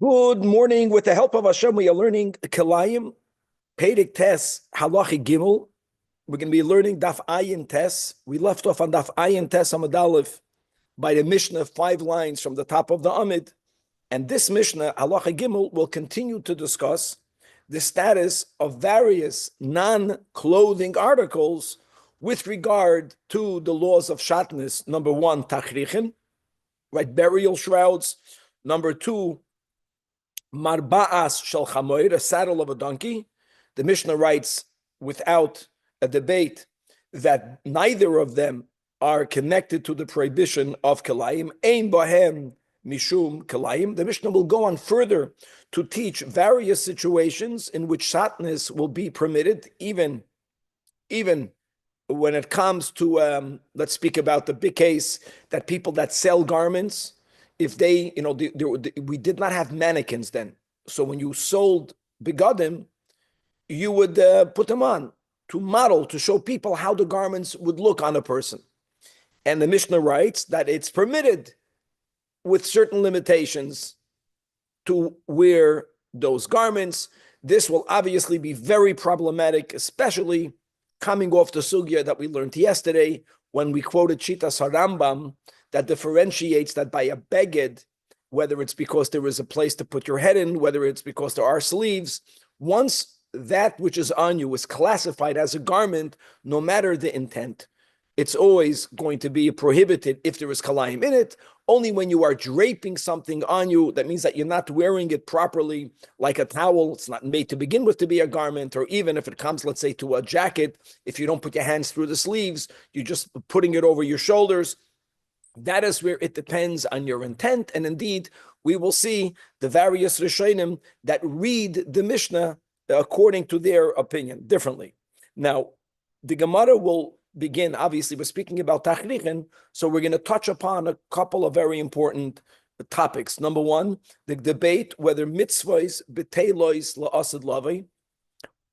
Good morning. With the help of Hashem, we are learning Kelayim, Perek Tes, Halachi Gimel. We're going to be learning Daf Ayin Tes. We left off on Daf Ayin Tes Amud Aleph by the Mishnah, 5 lines from the top of the Amid. And this Mishnah, Halachi Gimel, will continue to discuss the status of various non-clothing articles with regard to the laws of Shatnez. Number 1, Tachrichin, right, burial shrouds. Number 2, Marba'as shel chamoir, a saddle of a donkey. The Mishnah writes, without a debate, that neither of them are connected to the prohibition of kelayim. Ein bohem mishum kelayim. The Mishnah will go on further to teach various situations in which shatnez will be permitted, even when it comes to, let's speak about the big case that people that sell garments, if they, we did not have mannequins then. So when you sold begadim, you would put them on to model, to show people how the garments would look on a person. And the Mishnah writes that it's permitted with certain limitations to wear those garments. This will obviously be very problematic, especially coming off the sugya that we learned yesterday when we quoted Shitas HaRambam, that differentiates that by a beged, whether it's because there is a place to put your head in, whether it's because there are sleeves, once that which is on you is classified as a garment, no matter the intent, it's always going to be prohibited if there is kalayim in it. Only when you are draping something on you, that means that you're not wearing it properly, like a towel. It's not made to begin with to be a garment, or even if it comes, let's say, to a jacket, if you don't put your hands through the sleeves, you're just putting it over your shoulders. That is where it depends on your intent. And indeed, we will see the various Rishonim that read the Mishnah according to their opinion differently. Now, the Gemara will begin, obviously, we're speaking about Tachrichin, so we're going to touch upon a couple of very important topics. Number 1, the debate whether mitzvahs betelois la'asad lavai,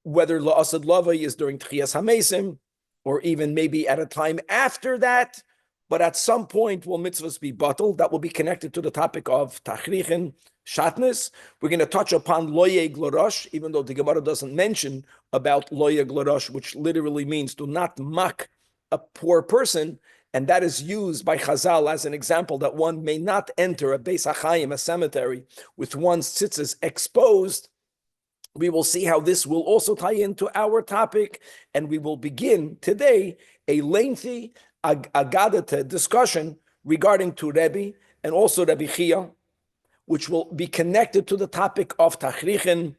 whether la'asad lavai is during Tchiyas HaMesim, or even maybe at a time after that. But at some point, will mitzvahs be batal? That will be connected to the topic of tachrichin, shatnez. We're going to touch upon loyeg l'rosh, even though the Gemara doesn't mention about loyeg l'rosh, which literally means do not mock a poor person. And that is used by Chazal as an example that one may not enter a Beis HaChaim, a cemetery, with one's tzitzis exposed. We will see how this will also tie into our topic. And we will begin today a lengthy Agadata discussion regarding to Rabbi and also Rabbi Chia, which will be connected to the topic of Tachrichin.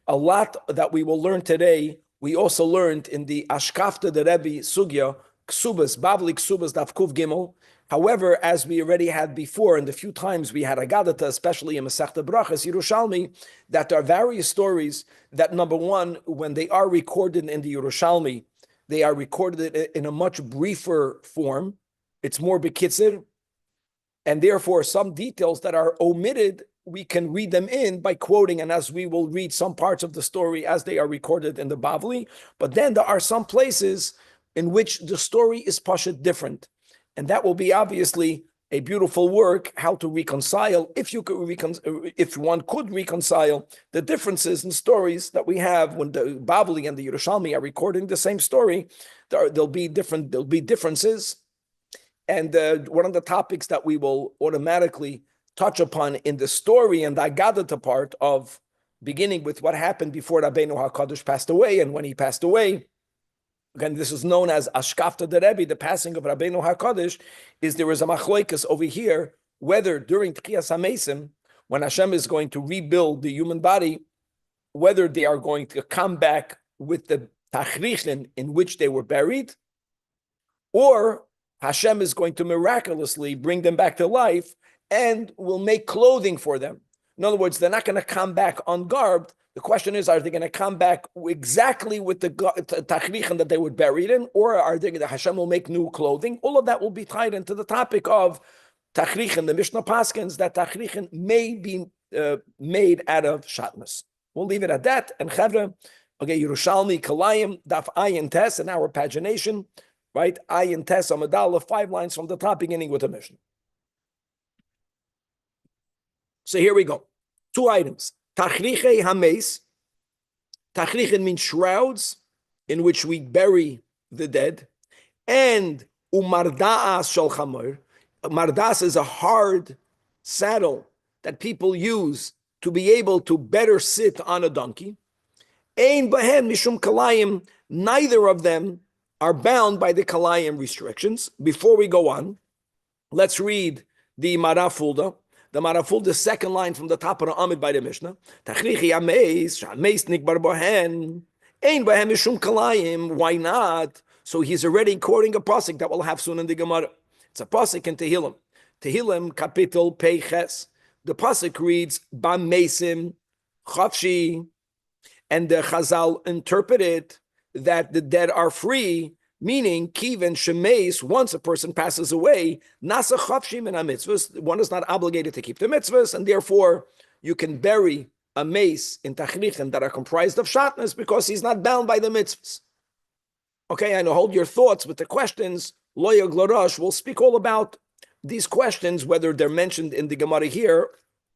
A lot that we will learn today, we also learned in the Ashkafta de Rabbi Sugya, Ksubas, Bavli Ksubas Daf Kuv Gimel. However, as we already had before, and the few times we had Agadata, especially in Masechta Brachas, Yerushalmi, that there are various stories that, number 1, when they are recorded in the Yerushalmi, they are recorded in a much briefer form. It's more bekitzer, and therefore some details that are omitted, we can read them in by quoting, and as we will read some parts of the story as they are recorded in the Bavli. But then there are some places in which the story is pashut different, and that will be obviously a beautiful work, how to reconcile, if one could reconcile the differences in stories that we have when the Bavli and the Yerushalmi are recording the same story. There'll be differences. And one of the topics that we will automatically touch upon in the story and the Agadata part of beginning with what happened before Rabbeinu HaKadosh passed away, and when he passed away, again, this is known as Ashkafta de Rebbe, the passing of Rabbeinu HaKadosh, is there is a machloikas over here, whether during Tchiyas HaMesim, when Hashem is going to rebuild the human body, whether they are going to come back with the Tachrichin in which they were buried, or Hashem is going to miraculously bring them back to life and will make clothing for them. In other words, they're not going to come back ungarbed. The question is, are they going to come back exactly with the tachrichin that they were buried in, or are they, Hashem will make new clothing? All of that will be tied into the topic of tachrichin. The Mishnah Paskins that tachrichin may be made out of shatnez. We'll leave it at that. And Chevra, okay, Yerushalmi, Kalayim, Daf Ayin Tes, in our pagination, right? Ayin Tes, Amud Aleph, 5 lines from the top, beginning with a Mishnah. So here we go. Two items. Tachriche hames. Tachriche means shrouds in which we bury the dead. And umardaas shel chamor. Mardas is a hard saddle that people use to be able to better sit on a donkey. Ein bahem mishum kalayim. Neither of them are bound by the kalayim restrictions. Before we go on, let's read the Marafulda. The Marafulda, second line from the top of the Amid by the Mishnah. Tachrichi ameis, shameis nikbar bohen, ein bahem mishum kalayim. Why not? So he's already quoting a pasuk that we'll have soon in the Gemara. It's a pasuk in Tehillim. Tehillim, kapitel peiches. The pasuk reads, Bam mesim, chafshi, and the Chazal interpreted that the dead are free, meaning kiven shemeis, once a person passes away, nasa chafshim in mitzvahs, one is not obligated to keep the mitzvahs, and therefore you can bury a mace in tachrichim that are comprised of shatnez because he's not bound by the mitzvahs. Okay, I know, hold your thoughts with the questions. Loya Glorosh will speak all about these questions, whether they're mentioned in the Gemara here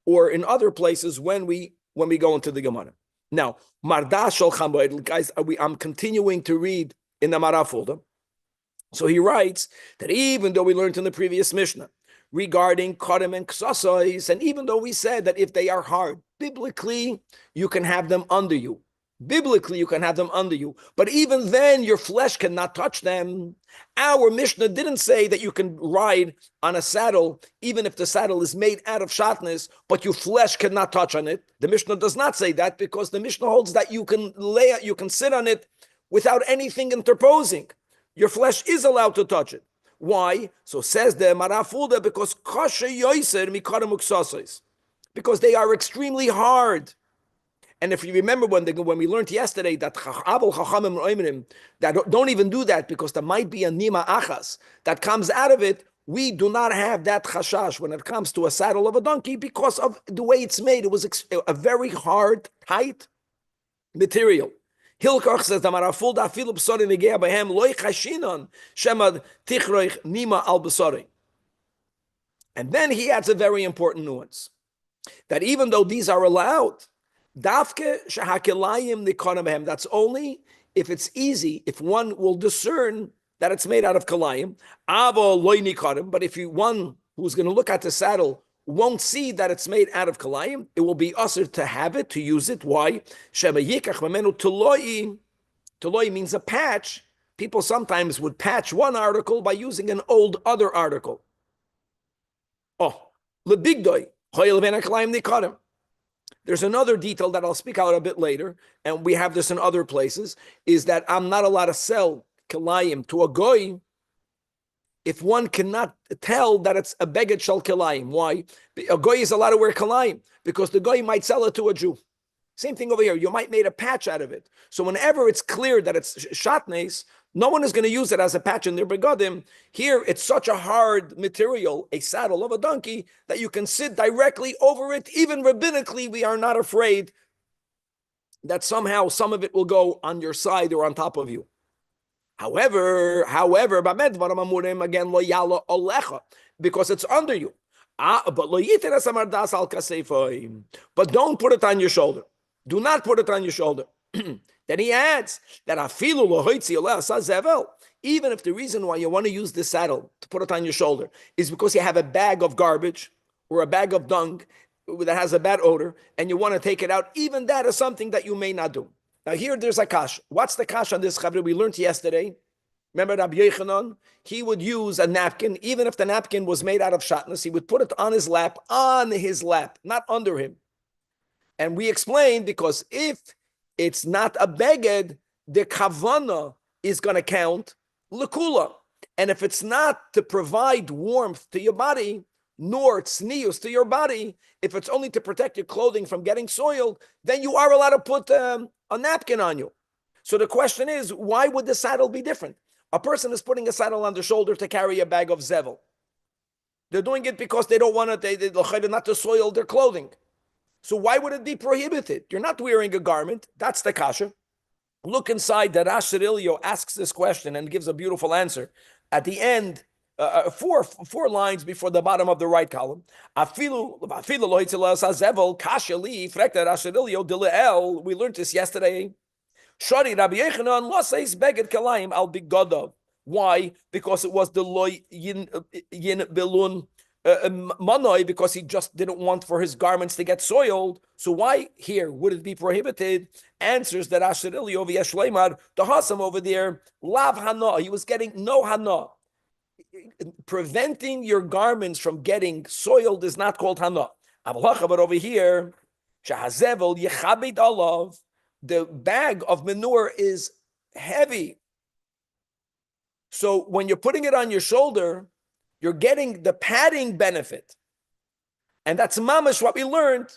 or in other places when we go into the Gemara. Now, Mardas shel Chamoed, guys, I'm continuing to read in the Marafulda. So he writes that even though we learned in the previous Mishnah regarding Kodem and Ksasais, and even though we said that if they are hard, biblically, you can have them under you. Biblically, you can have them under you. But even then, your flesh cannot touch them. Our Mishnah didn't say that you can ride on a saddle, even if the saddle is made out of shatnez, but your flesh cannot touch on it. The Mishnah does not say that because the Mishnah holds that you can sit on it without anything interposing. Your flesh is allowed to touch it. Why? So says the Marafulda, because kasha yoiser mikadem uksasais, because they are extremely hard. And if you remember when we learned yesterday that that don't even do that because there might be a nima achas that comes out of it, we do not have that chashash when it comes to a saddle of a donkey because of the way it's made. It was a very hard, tight material. Hilkach says the Marafulda afilu b'sori negea b'hem loy chashinon shemad tichroich nima al b'sori. And then he adds a very important nuance that even though these are allowed, Dafke shahakelayim nikonim behem. That's only if it's easy, if one will discern that it's made out of kalayim. Avo loy nikonim. But if one who's going to look at the saddle won't see that it's made out of kalayim, it will be usher to have it, to use it. Why? Shema yikach memenu tuloi. Tuloi means a patch. People sometimes would patch one article by using an old other article. Oh, lebigdoi choyel ben kalayim nikonim. There's another detail that I'll speak out a bit later, and we have this in other places, is that I'm not allowed to sell kilayim to a goy if one cannot tell that it's a beged shel kilayim. Why? A goy is allowed to wear kilayim because the goy might sell it to a Jew. Same thing over here. You might make a patch out of it. So whenever it's clear that it's shatnes, no one is going to use it as a patch in their begadim. Here, it's such a hard material, a saddle of a donkey, that you can sit directly over it. Even rabbinically, we are not afraid that somehow some of it will go on your side or on top of you. However, again, lo yala olecha, because it's under you. But don't put it on your shoulder. Do not put it on your shoulder. Then he adds that even if the reason why you want to use this saddle to put it on your shoulder is because you have a bag of garbage or a bag of dung that has a bad odor and you want to take it out, even that is something that you may not do. Now here there's a kash. What's the kash on this, Chavri? We learned yesterday. Remember Rabbi Yochanan? He would use a napkin, even if the napkin was made out of shatnez, he would put it on his lap, not under him. And we explained because if it's not a beged, the kavana is going to count lekula. And if it's not to provide warmth to your body, nor tznius to your body, if it's only to protect your clothing from getting soiled, then you are allowed to put a napkin on you. So the question is, why would the saddle be different? A person is putting a saddle on their shoulder to carry a bag of zevel. They're doing it because they don't want to, not to soil their clothing. So why would it be prohibited? You're not wearing a garment. That's the kasha. Look inside. The Rash Sirilio asks this question and gives a beautiful answer. At the end, four lines before the bottom of the right column. We learned this yesterday. Shari Rabbi Yechanan loseis beged kalayim al bigodov. Why? Because it was the loy yin belun manoi, because he just didn't want for his garments to get soiled. So why here would it be prohibited? Answers that Asher Ilio v'yeshleimar, the Hasam over there, lav hana, he was getting no hana. Preventing your garments from getting soiled is not called hana. But over here, shahazevel yechabit alav, the bag of manure is heavy. So when you're putting it on your shoulder, you're getting the padding benefit. And that's mamash what we learned.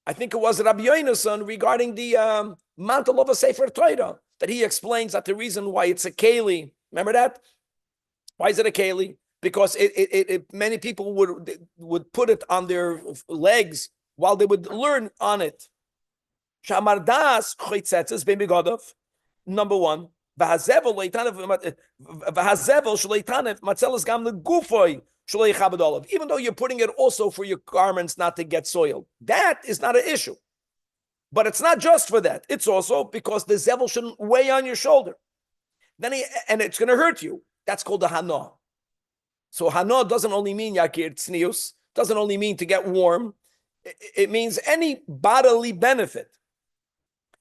I think it was Rabbi Yonason regarding the mantle of a Sefer Torah, that he explains that the reason why it's a keli. Remember that? Why is it a keli? Because many people would put it on their legs while they would learn on it. Shamardas choitzetzes ben bigodov. Number one. V'hazevel shleitanev matzelas gam legufoi shlei chabad. Even though you're putting it also for your garments not to get soiled, that is not an issue. But it's not just for that. It's also because the zevel shouldn't weigh on your shoulder. And it's going to hurt you. That's called the hana. So hana doesn't only mean yakir tznius, doesn't only mean to get warm. It means any bodily benefit.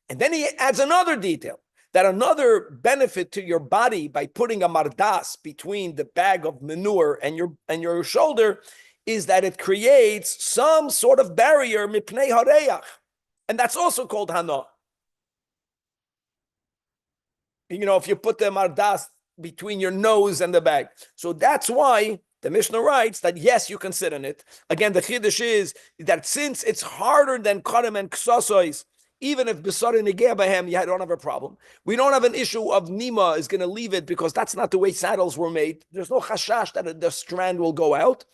And then he adds another detail, that another benefit to your body by putting a mardas between the bag of manure and your shoulder is that it creates some sort of barrier, mipnei hareach. And that's also called hana. If you put the mardas between your nose and the bag. So that's why the Mishnah writes that yes, you can sit in it. Again, the chiddush is that since it's harder than karim and ksasois, even if Besar and Negea Bahem, you don't have a problem. We don't have an issue of Nima is going to leave it because that's not the way saddles were made. There's no chashash that the strand will go out.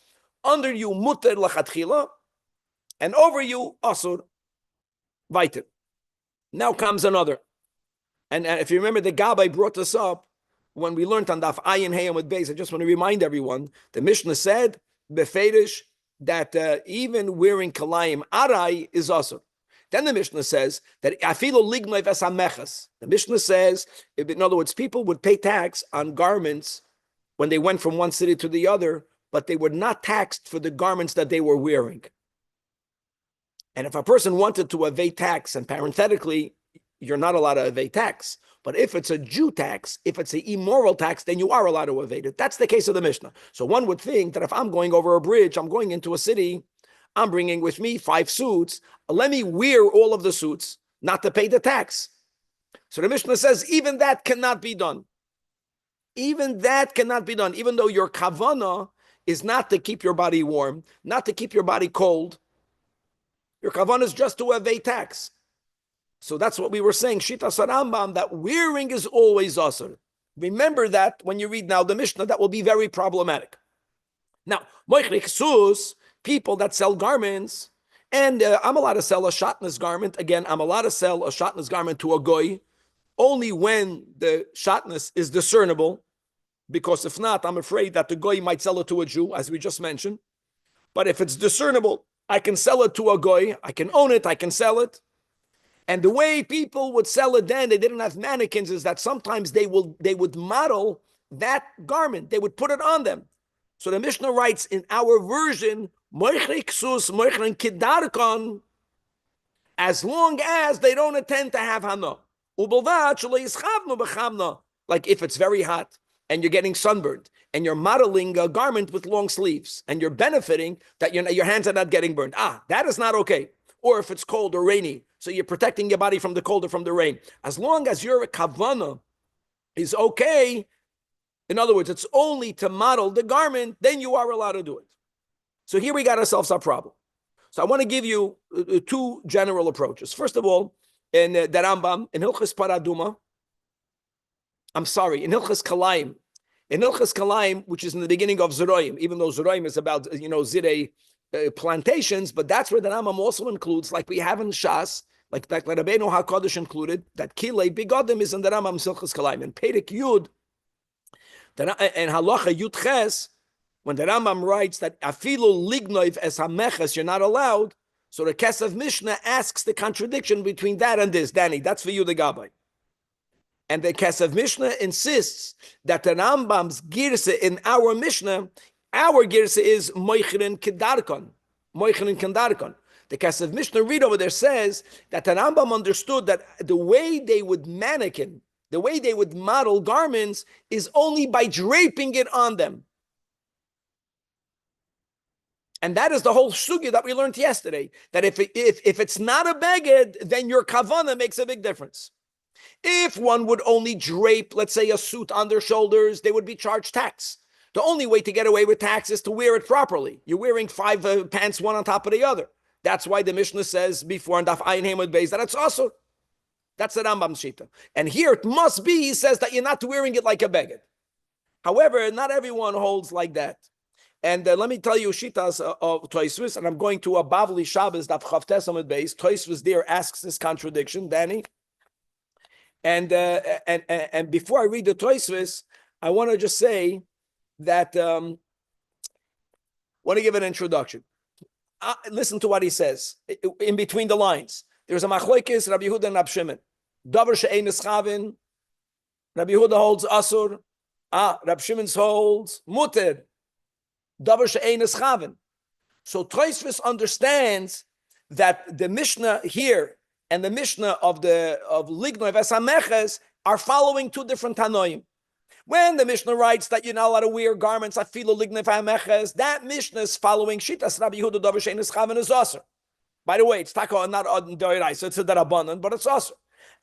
Under you, mutter lachatchila, and over you, asur, weiter. Now comes another. And if you remember, the Gabbai brought this up when we learned on Daf Ayin Hayam with Beis. I just want to remind everyone, the Mishnah said, Beferish, that even wearing kalayim arai is asur. Then the Mishnah says that afilo lignoi v'samechas. The Mishnah says, in other words, people would pay tax on garments when they went from one city to the other, but they were not taxed for the garments that they were wearing. And if a person wanted to evade tax, and parenthetically, you're not allowed to evade tax. But if it's a Jew tax, if it's an immoral tax, then you are allowed to evade it. That's the case of the Mishnah. So one would think that if I'm going over a bridge, I'm going into a city, I'm bringing with me 5 suits. Let me wear all of the suits, not to pay the tax. So the Mishnah says even that cannot be done. Even that cannot be done. Even though your kavana is not to keep your body warm, not to keep your body cold. Your kavana is just to evade tax. So that's what we were saying, Shita Sarambam, that wearing is always asur. Remember that when you read now the Mishnah, that will be very problematic. Now, moichrik sus, people that sell garments, and I'm allowed to sell a shatnez garment. Again, I'm allowed to sell a shatnez garment to a goy only when the shatnez is discernible, because if not, I'm afraid that the goy might sell it to a Jew, as we just mentioned. But if it's discernible, I can sell it to a goy, I can own it, I can sell it. And the way people would sell it then, they didn't have mannequins, is that sometimes they would model that garment, they would put it on them. So the Mishnah writes in our version, as long as they don't intend to have hana. Like if it's very hot and you're getting sunburned and you're modeling a garment with long sleeves and you're benefiting that your hands are not getting burned. That is not okay. Or if it's cold or rainy, so you're protecting your body from the cold or from the rain. As long as your kavana is okay, in other words, it's only to model the garment, then you are allowed to do it. So here we got ourselves a problem. So I want to give you 2 general approaches. First of all, in the Rambam, in Hilchos Paraduma, in Hilchos Kalayim. In Hilchos Kalayim, which is in the beginning of Zeroim, even though Zeroim is about, Zirei plantations, but that's where the Rambam also includes, like we have in Shas, like Rabbeinu HaKadosh included, that Kilei Bigodim is in the Rambam Hilchos Kalayim. In Perek Yud, And halacha yutches, when the Rambam writes that afilu lignoiv es hameches, you're not allowed. So the Kesef Mishnah asks the contradiction between that and this. Danny, that's for you, the Gabbai. And the Kesef Mishnah insists that the Rambam's girsa in our Mishnah, our girsa is moichrin kedarkon. Moichrin kedarkon. The Kesef Mishnah read over there says that the Rambam understood that the way they would mannequin, the way they would model garments is only by draping it on them. And that is the whole sugya that we learned yesterday, that if it's not a beged, then your kavana makes a big difference. If one would only drape, let's say, a suit on their shoulders, they would be charged tax. The only way to get away with tax is to wear it properly. You're wearing 5 pants, one on top of the other. That's why the Mishnah says before, and Daf Ayin Hamud Beis, that it's also. That's the Rambam Shita. And here it must be, he says that you're not wearing it like a beged. However, not everyone holds like that. And let me tell you shitas of Tosfos, and I'm going to a Bavli Shabbos Daf Chavtes Amud Beis. Tosfos there asks this contradiction, Danny. And before I read the Tosfos, I want to just say that want to give an introduction. Listen to what he says in between the lines. There's a machlokes Rabbi Yehuda and Rabbi Shimon. Davar she'ein eschavin. Rabbi Yehuda holds asur. Rabbi Shimon holds muter. Davar she'ein eschavin. So Tosfos understands that the Mishnah here and the Mishnah of Lignoi Vesameches are following two different Tanoim. When the Mishnah writes that you're not allowed to wear garments, Afilu Lignoi Vesameches, that Mishnah is following Shitas Rabbi Yehuda Davar she'ein eschavin is asur. By the way, it's taka not on Doirai, so it's a darabanan, but it's asur.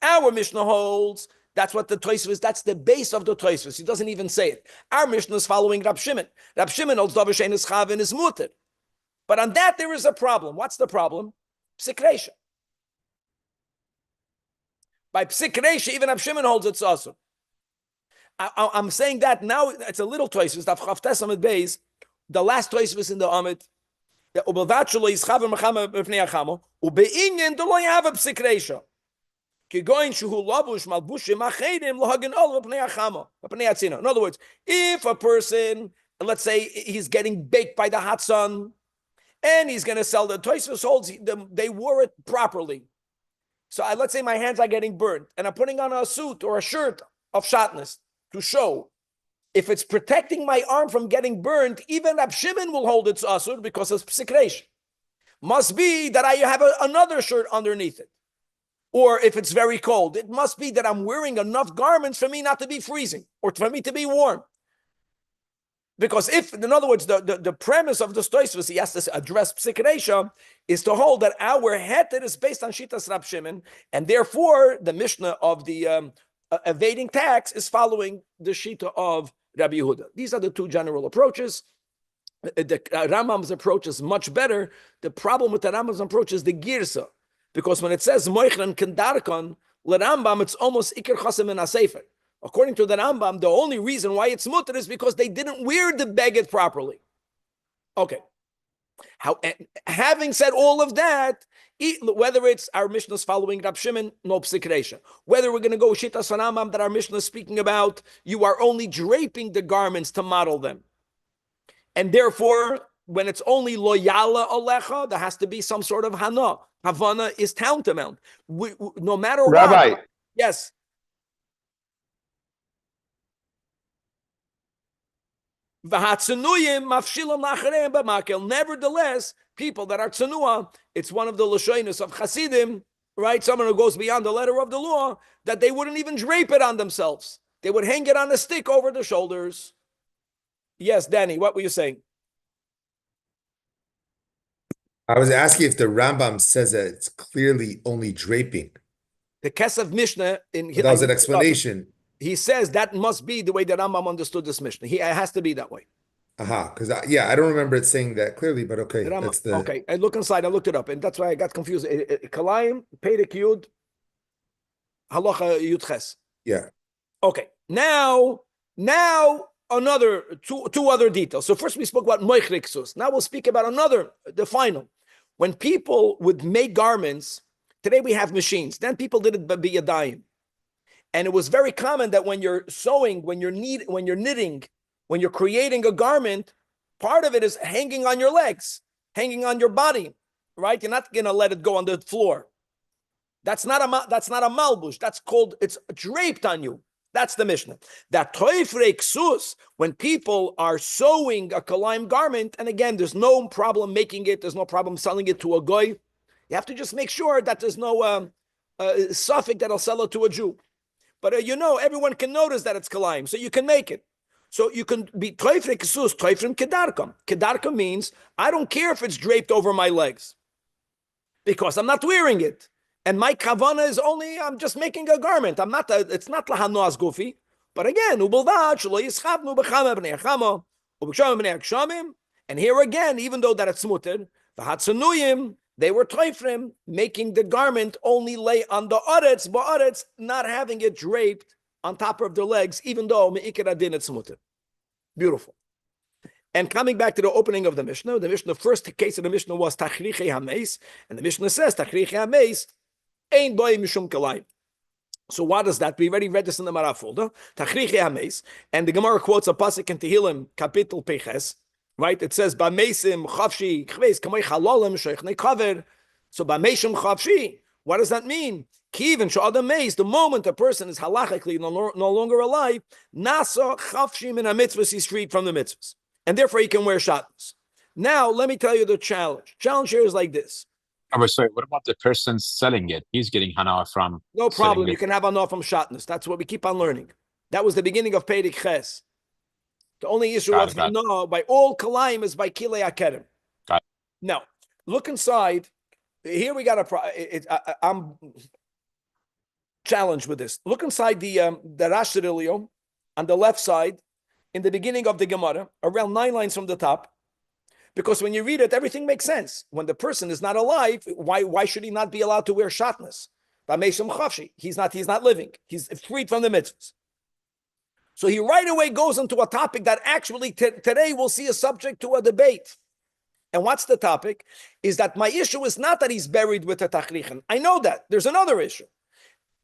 Our Mishnah holds. That's what the Tosfos, that's the base of the Tosfos. He doesn't even say it. Our Mishnah is following Rab Shimon. Rab Shimon holds Davar she'ein eschavin is muter. But on that there is a problem. What's the problem? Psikresha. By psikresha, even Rab Shimon holds it's asur. I'm saying that now it's a little Tosfos. Daf Chavtes Amud Beis, the last Tosfos in the Amud. Ubevatshlo yischaver mechama b'pnei achamo ubeinyan do lo yava psikresha. In other words, if a person, let's say he's getting baked by the hot sun and he's going to sell the Tosfos holds, they wore it properly. So let's say my hands are getting burnt and I'm putting on a suit or a shirt of shatnez to show. If it's protecting my arm from getting burned, even Rab Shimon will hold its asur because it's psikresh. Must be that I have another shirt underneath it. Or if it's very cold, it must be that I'm wearing enough garments for me not to be freezing or for me to be warm. Because if, in other words, the premise of the Tosfos, he has to address psikresha, is to hold that our heter is based on Shitas Rab Shimon, and therefore the Mishnah of the evading tax is following the Shita of Rabbi Yehuda. These are the two general approaches. The Rambam's approach is much better. The problem with the Rambam's approach is the girsa. Because when it says moichran kendarkon, l'Rambam, it's almost ikir chasem in a-sefer. According to the Rambam, the only reason why it's mutter is because they didn't wear the beged properly. Okay. Having said all of that, whether it's our Mishnah's following Rab Shimon, no psikresha. Whether we're going to go shitas Rambam that our Mishnah is speaking about, you are only draping the garments to model them. And therefore, when it's only loyala alecha, there has to be some sort of hana. Havana is tantamount. No matter Rabbi. what. Yes. Nevertheless, people that are tsanua, it's one of the lashonos of Hasidim, right? Someone who goes beyond the letter of the law, that they wouldn't even drape it on themselves. They would hang it on a stick over the shoulders. Yes, Danny, what were you saying? I was asking if the Rambam says that it's clearly only draping. The Kesef Mishnah in that was an explanation. He says that must be the way that Rambam understood this Mishnah. It has to be that way. Because I don't remember it saying that clearly, but okay. That's the... Okay, I look inside, I looked it up, and that's why I got confused. Kalayim, Perek Yud, Halacha Yud Ches. Yeah. Okay, now another two other details. So first we spoke about Moichriksus. Now we'll speak about the final. When people would make garments, today we have machines. Then people did it biyadayim. And it was very common that when you're sewing, when you're knitting, when you're creating a garment, part of it is hanging on your legs, hanging on your body, right? You're not going to let it go on the floor. That's not a malbush. That's called, it's draped on you. That's the Mishnah. That toifrei ksus, when people are sewing a kalaim garment, and again, there's no problem making it, there's no problem selling it to a goy. You have to just make sure that there's no suffix that'll sell it to a Jew. But everyone can notice that it's kalaim, so you can make it. So you can be toifrei ksus, toifrim kedarkam. Kedarkam means I don't care if it's draped over my legs because I'm not wearing it. And my kavana is only, I'm just making a garment. It's not lahanoas gufi. But again, and here again, even though that it's mutter, they were toifrim, making the garment only lay on the aretz, ba'aretz, not having it draped on top of their legs, even though me'ikar adin it's mutter. Beautiful. And coming back to the opening of the Mishnah, first case of the Mishnah was tachrichei hameis, and the Mishnah says tachrichei hameis ein boy mishum kalayim. So what does that? We already read this in the Mara folder. Tachrichei hameis, and the Gemara quotes a pasuk in Tehillim, Kapitel Peches, right? It says ba'meisim chavshi chveis kamei chalolim sheichne kaver. So ba'meishim chavshi, what does that mean? Kivin sh'adam meis, the moment a person is halachically no longer alive, nasa chavshi min ha-mitzvahs, he's freed from the mitzvahs. And therefore he can wear shatnez. Now, let me tell you the challenge. Challenge here is like this. Oh, sorry, what about the person selling it? He's getting hana from... No problem, you can have hana from shatnez. That's what we keep on learning. That was the beginning of Perek Ches. The only issue of hana by all kalayim is by kilei akerim. Now, look inside. Here we got I'm challenged with this. Look inside the Rash Rilio on the left side, in the beginning of the Gemara, around 9 lines from the top, because when you read it, everything makes sense. When the person is not alive, why should he not be allowed to wear shatnez? He's not living. He's freed from the mitzvahs. So he right away goes into a topic that actually today we'll see a subject to a debate. And what's the topic? Is that my issue is not that he's buried with a tachrichen. I know that. There's another issue.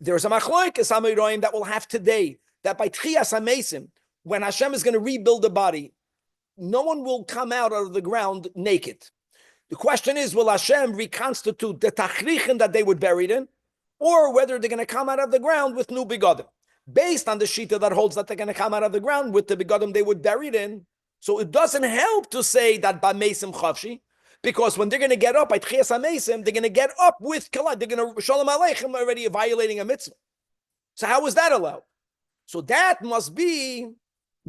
There's a machloekes amiroim that we'll have today, that by tchias hamesim, when Hashem is going to rebuild the body, no one will come out of the ground naked. The question is, will Hashem reconstitute the tachrichen that they were buried in, or whether they're going to come out of the ground with new begadim? Based on the shita that holds that they're going to come out of the ground with the begadim they were buried in, so it doesn't help to say that ba mesim chavshi, because when they're going to get up by tchias hamesim, they're going to get up with kalah. They're going to shalom aleichem already violating a mitzvah. So how is that allowed? So that must be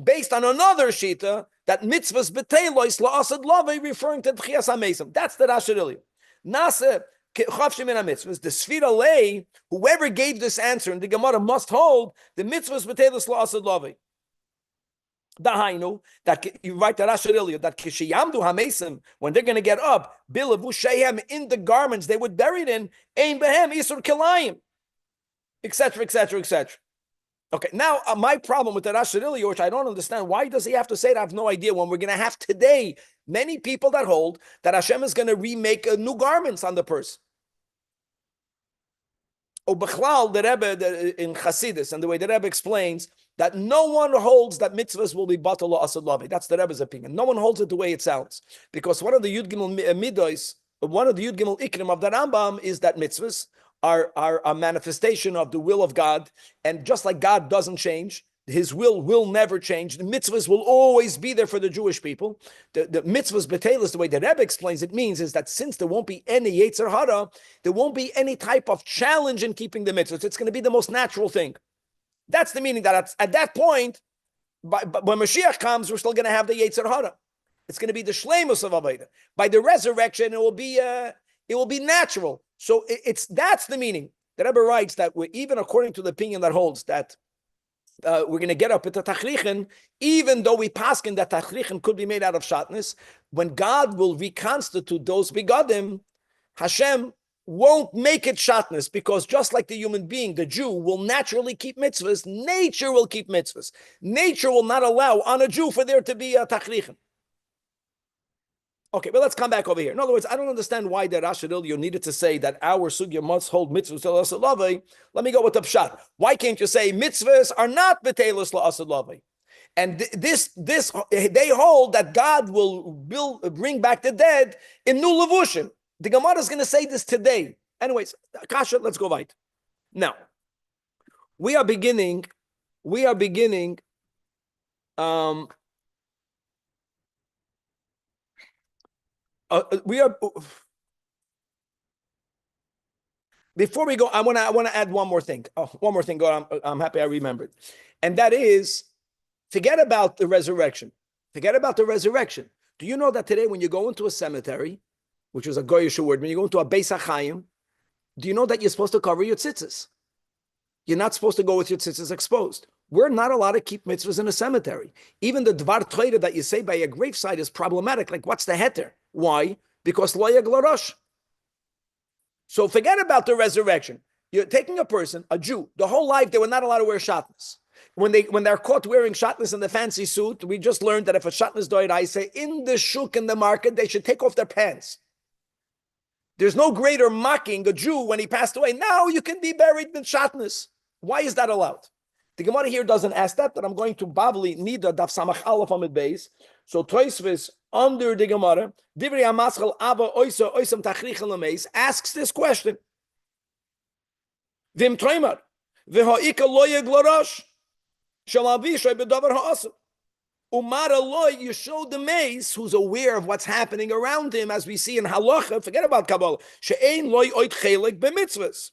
based on another shita that mitzvahs betelois la'asad lave, referring to tchias hamesim. That's the Rashi Rilio. Nase chavshim in mitzvahs. The Sfira lay, whoever gave this answer in the Gemara must hold the mitzvahs betelois la'asad lave. Dahainu, that you write the Rashi Rilio, that kishiyamdu hamesim, when they're going to get up, bilavu shehem, in the garments they were buried in, ein behem isur kilayim, etc., etc., etc. Okay, now my problem with the Rashi Rilio, which I don't understand, why does he have to say it? I have no idea. When we're going to have today many people that hold that Hashem is going to remake new garments on the person. Oh, Bechlal, the Rebbe in Chassidus, and the way the Rebbe explains that no one holds that mitzvahs will be batal asad lavi. That's the Rebbe's opinion. No one holds it the way it sounds, because one of the Yud Gimel midos, one of the Yud Gimel ikrim of the Rambam is that mitzvahs are a manifestation of the will of God, and just like God doesn't change, His will never change. The mitzvahs will always be there for the Jewish people. The mitzvahs betelis, the way the Rebbe explains it, means is that since there won't be any yetzer hara, there won't be any type of challenge in keeping the mitzvahs. It's going to be the most natural thing. That's the meaning, that at that point, when Mashiach comes, we're still going to have the yetzer hara. It's going to be the shleimus of Avodah. By the resurrection, it will be natural. So that's the meaning. The Rebbe writes that even according to the opinion that holds that we're going to get up at the tachrichen, even though we paskin that tachrichen could be made out of shatnez, when God will reconstitute those begadim, Hashem won't make it shatnez, because just like the human being, the Jew will naturally keep mitzvahs, nature will keep mitzvahs. Nature will not allow on a Jew for there to be a tachrichen. Okay, but let's come back over here. In other words, I don't understand why the Rashi you needed to say that our sugya must hold mitzvahs la'asad. Let me go with the pshat. Why can't you say mitzvahs are not betelus la'asad? And this they hold that God will bring back the dead in new levushim. The Gemara is going to say this today. Anyways, Kasha, let's go right. Now, we are beginning. Before we go, I want to add one more thing. One more thing. I'm happy I remembered, and that is, forget about the resurrection. Forget about the resurrection. Do you know that today, when you go into a cemetery, which is a goyish word, when you go into a Beis HaChaim, do you know that you're supposed to cover your tzitzis? You're not supposed to go with your tzitzis exposed. We're not allowed to keep mitzvahs in a cemetery. Even the Dvar Torah that you say by a gravesite is problematic. Like, what's the heter? Why? Because lo yaglarosh. So forget about the resurrection. You're taking a person, a Jew, the whole life they were not allowed to wear shatnez. When they're caught wearing shatnez in the fancy suit, we just learned that if a shatnez doid, I say in the shuk in the market, they should take off their pants. There's no greater mocking a Jew when he passed away. Now you can be buried in shatnez. Why is that allowed? The Gemara here doesn't ask that, but I'm going to Bavli Nida Daf Samach Aleph Amid Beis. So Toisvis under the Gemara, Divrei Hamaschal Ava Oisa Oisam Tachrich Lameis asks this question: Vim Toimar V'Ha'ika Lo Yeglarosh Shel Avishay B'Davar Ha'asam Umara Lo. You show the mace who's aware of what's happening around him, as we see in Halacha. Forget about Kabbalah. She'ein Lo Oit Chelek B'Mitzvahs.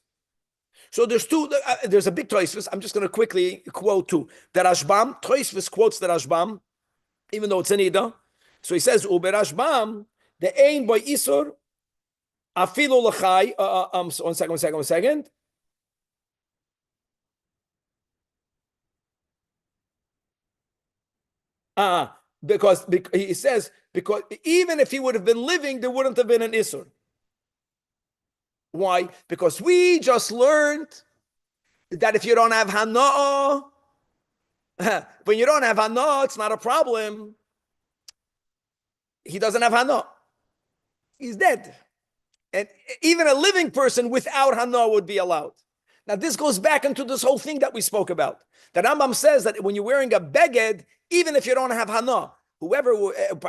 So there's two. There's a big Tosfos. I'm just going to quickly quote two. The Rashbam, Tosfos quotes the Rashbam, even though it's an Ida. So he says, "Uber Rashbam, the ein by Isur, afilu lachai." One second. Because he says, because even if he would have been living, there wouldn't have been an Isur. Why? Because we just learned that if you don't have Hana'ah, when you don't have Hana'ah, it's not a problem. He doesn't have Hana'ah. He's dead. And even a living person without Hana'ah would be allowed. Now, this goes back into this whole thing that we spoke about. That Rambam says that when you're wearing a beged, even if you don't have Hana'ah, whoever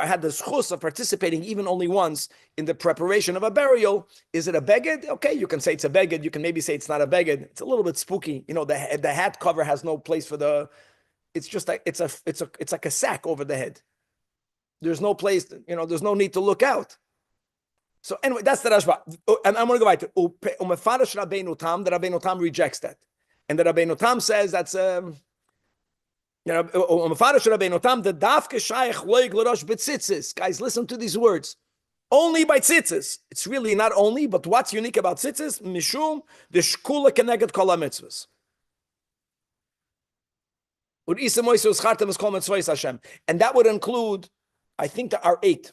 had the schus of participating even only once in the preparation of a burial, is it a beged? Okay, you can say it's a beged. You can maybe say it's not a beged. It's a little bit spooky. You know, the hat cover has no place for the. It's just like it's like a sack over the head. There's no place. There's no need to look out. So anyway, that's the Rashba. And I'm going to go back to Umefarash Rabbeinu Tam. The Rabbeinu Tam rejects that, and the Rabbeinu Tam says that's Guys, listen to these words. Only by tzitzis. It's really not only, but what's unique about tzitzis? Mishum the shkula keneged kol hamitzvos. And that would include, I think there are 8.